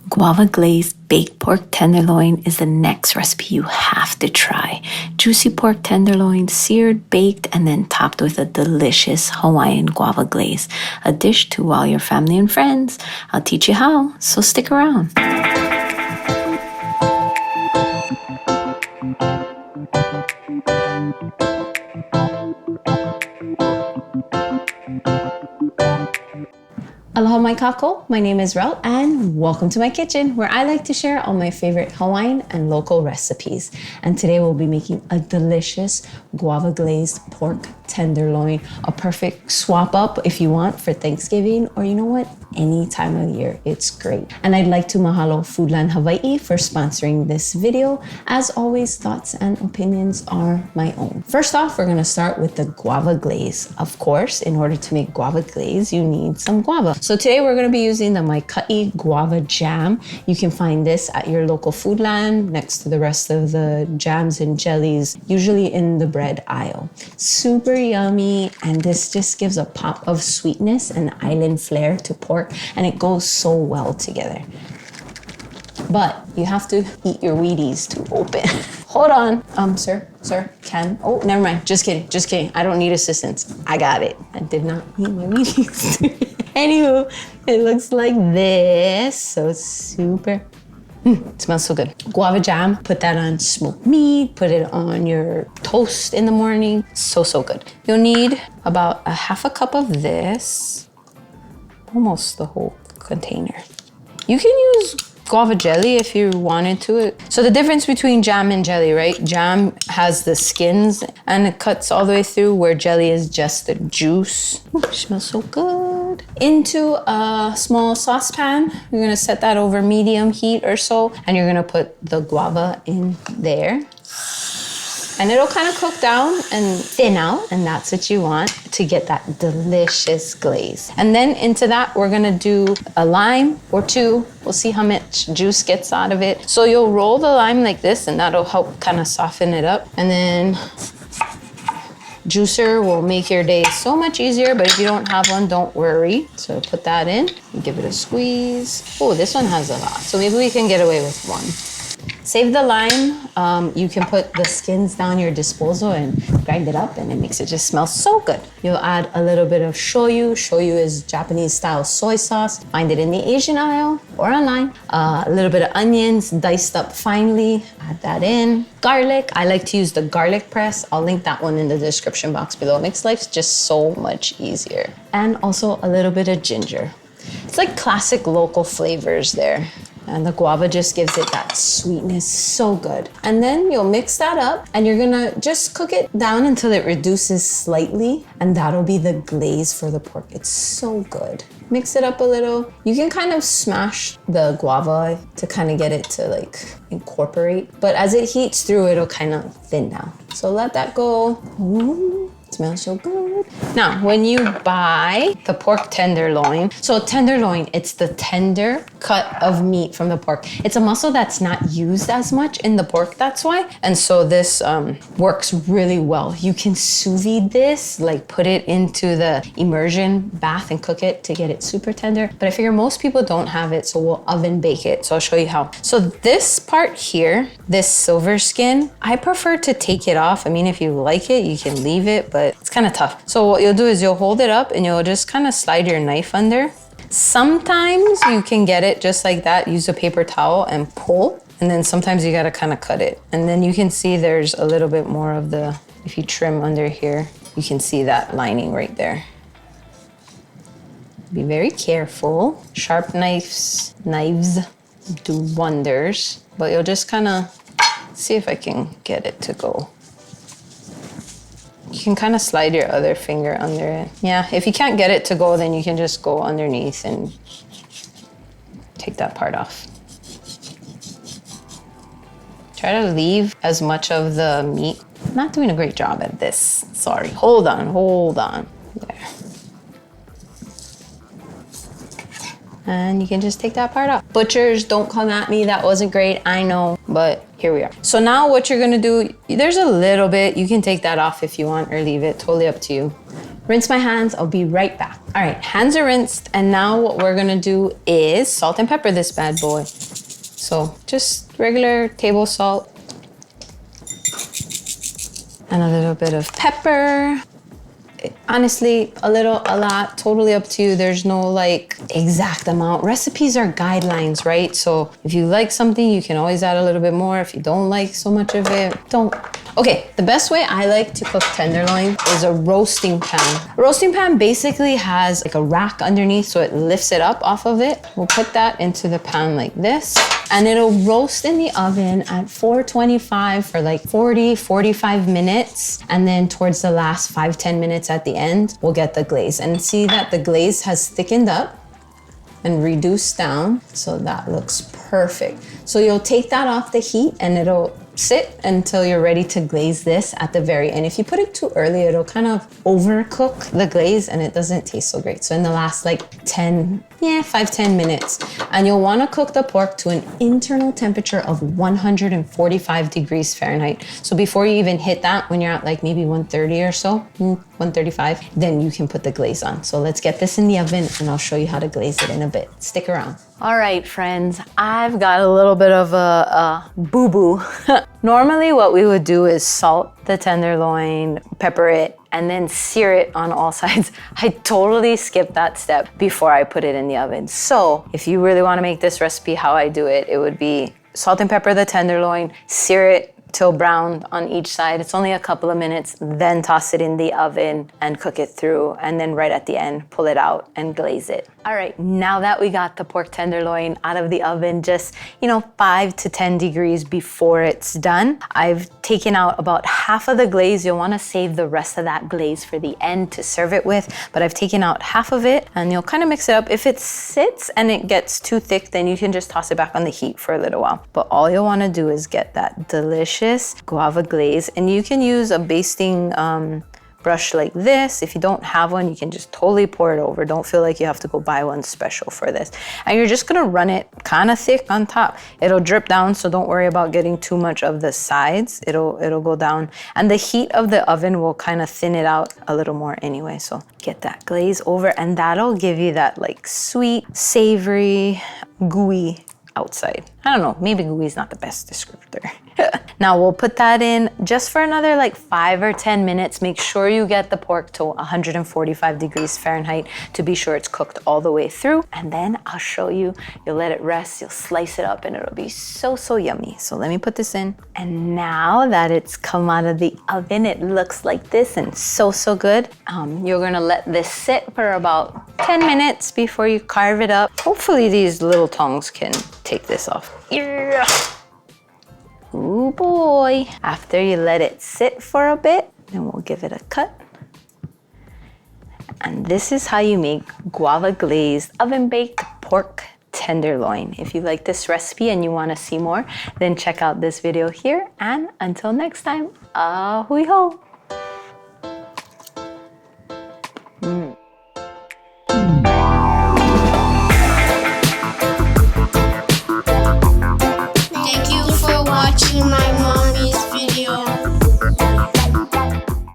Guava glazed baked pork tenderloin is the next recipe you have to try. Juicy pork tenderloin, seared, baked, and then topped with a delicious Hawaiian guava glaze. A dish to wow your family and friends. I'll teach you how, so stick around. Aloha mai kako, my name is Relle and welcome to my kitchen where I like to share all my favorite Hawaiian and local recipes. And today we'll be making a delicious guava glazed pork tenderloin, a perfect swap up if you want for Thanksgiving or you know what, any time of year, it's great. And I'd like to mahalo Foodland Hawaii for sponsoring this video. As always, thoughts and opinions are my own. First off, we're gonna start with the guava glaze. Of course, in order to make guava glaze, you need some guava. So today we're gonna be using the Maika'i Guava Jam. You can find this at your local Foodland next to the rest of the jams and jellies, usually in the bread aisle. Super yummy, and this just gives a pop of sweetness and island flair to pork, and it goes so well together. But you have to eat your Wheaties to open. Hold on, sir, Ken. Oh, never mind, just kidding. I don't need assistance, I got it. I did not eat my Wheaties. Anywho, it looks like this, so super. It smells so good. Guava jam, put that on smoked meat, put it on your toast in the morning. So good. You'll need about a half a cup of this, almost the whole container. You can use guava jelly if you wanted to. So the difference between jam and jelly, right? Jam has the skins and it cuts all the way through, where jelly is just the juice. Ooh, smells so good. Into a small saucepan, you're gonna set that over medium heat or so, and you're gonna put the guava in there. And it'll kind of cook down and thin out, and that's what you want to get that delicious glaze. And then into that, we're gonna do a lime or two. We'll see how much juice gets out of it. So you'll roll the lime like this, and that'll help kind of soften it up. And then juicer will make your day so much easier, but if you don't have one, don't worry. So put that in, give it a squeeze. Oh, this one has a lot, so maybe we can get away with one. Save the lime. You can put the skins down your disposal and grind it up, and it makes it just smell so good. You'll add a little bit of shoyu. Shoyu is Japanese style soy sauce. Find it in the Asian aisle or online. A little bit of onions diced up finely. Add that in. Garlic. I like to use the garlic press. I'll link that one in the description box below. It makes life just so much easier. And also a little bit of ginger. It's like classic local flavors there. And the guava just gives it that sweetness, so good. And then you'll mix that up, and you're gonna just cook it down until it reduces slightly, and that'll be the glaze for the pork. It's so good. Mix it up a little. You can kind of smash the guava to kind of get it to like incorporate, but as it heats through, it'll kind of thin down. So let that go. Ooh. Smells so good. Now, when you buy the pork tenderloin, so tenderloin, it's the tender cut of meat from the pork. It's a muscle that's not used as much in the pork, that's why. And so this works really well. You can sous vide this, like put it into the immersion bath and cook it to get it super tender. But I figure most people don't have it, so we'll oven bake it. So I'll show you how. So this part here, this silver skin, I prefer to take it off. I mean, if you like it, you can leave it, but it's kind of tough. So what you'll do is you'll hold it up and you'll just kind of slide your knife under. Sometimes you can get it just like that, use a paper towel and pull. And then sometimes you gotta kind of cut it. And then you can see there's a little bit more of the, if you trim under here, you can see that lining right there. Be very careful. Sharp knives do wonders, but you'll just kind of see if I can get it to go. You can kind of slide your other finger under it. Yeah, if you can't get it to go, then you can just go underneath and take that part off. Try to leave as much of the meat. I'm not doing a great job at this, sorry. Hold on, there. And you can just take that part off. Butchers, don't come at me, that wasn't great, I know, but here we are. So now what you're gonna do, there's a little bit, you can take that off if you want or leave it, totally up to you. rinse my hands. I'll be right back. All right, hands are rinsed. And now what we're gonna do is salt and pepper this bad boy. So just regular table salt. And a little bit of pepper. Honestly, a little, a lot, totally up to you. There's no like exact amount. Recipes are guidelines, right? So if you like something, you can always add a little bit more. If you don't like so much of it, don't. Okay, the best way I like to cook tenderloin is a roasting pan. A roasting pan basically has like a rack underneath, so it lifts it up off of it. We'll put that into the pan like this, and it'll roast in the oven at 425 for like 40, 45 minutes. And then towards the last 5-10 minutes at the end, we'll get the glaze. And see that the glaze has thickened up and reduced down, so that looks perfect. So you'll take that off the heat and it'll sit until you're ready to glaze this at the very end. If you put it too early, it'll kind of overcook the glaze and it doesn't taste so great. So in the last like 5-10 minutes. And you'll want to cook the pork to an internal temperature of 145 degrees Fahrenheit. So before you even hit that, when you're at like maybe 130 or so, 135, then you can put the glaze on. So let's get this in the oven and I'll show you how to glaze it in a bit. Stick around. All right, friends, I've got a little bit of a boo-boo. Normally what we would do is salt the tenderloin, pepper it, and then sear it on all sides. I totally skipped that step before I put it in the oven. So if you really want to make this recipe how I do it, it would be salt and pepper the tenderloin, sear it till brown on each side. It's only a couple of minutes, then toss it in the oven and cook it through. And then right at the end, pull it out and glaze it. All right, now that we got the pork tenderloin out of the oven, just, 5 to 10 degrees before it's done, I've taken out about half of the glaze. You'll wanna save the rest of that glaze for the end to serve it with, but I've taken out half of it and you'll kind of mix it up. If it sits and it gets too thick, then you can just toss it back on the heat for a little while. But all you'll wanna do is get that delicious guava glaze, and you can use a basting brush like this. If you don't have one, you can just totally pour it over. Don't feel like you have to go buy one special for this. And you're just gonna run it kind of thick on top. It'll drip down, so don't worry about getting too much of the sides. It'll go down. And the heat of the oven will kind of thin it out a little more anyway. So get that glaze over, and that'll give you that like sweet, savory, gooey outside. I don't know, maybe gooey is not the best descriptor. Now we'll put that in just for another like 5 or 10 minutes. Make sure you get the pork to 145 degrees Fahrenheit to be sure it's cooked all the way through. And then I'll show you, you'll let it rest, you'll slice it up, and it'll be so, so yummy. So let me put this in. And now that it's come out of the oven, it looks like this and so, so good. You're gonna let this sit for about 10 minutes before you carve it up. Hopefully these little tongs can take this off. Yeah. Ooh boy. After you let it sit for a bit, then we'll give it a cut. And this is how you make guava glazed oven baked pork tenderloin. If you like this recipe and you want to see more, then check out this video here. And until next time, ahui ho.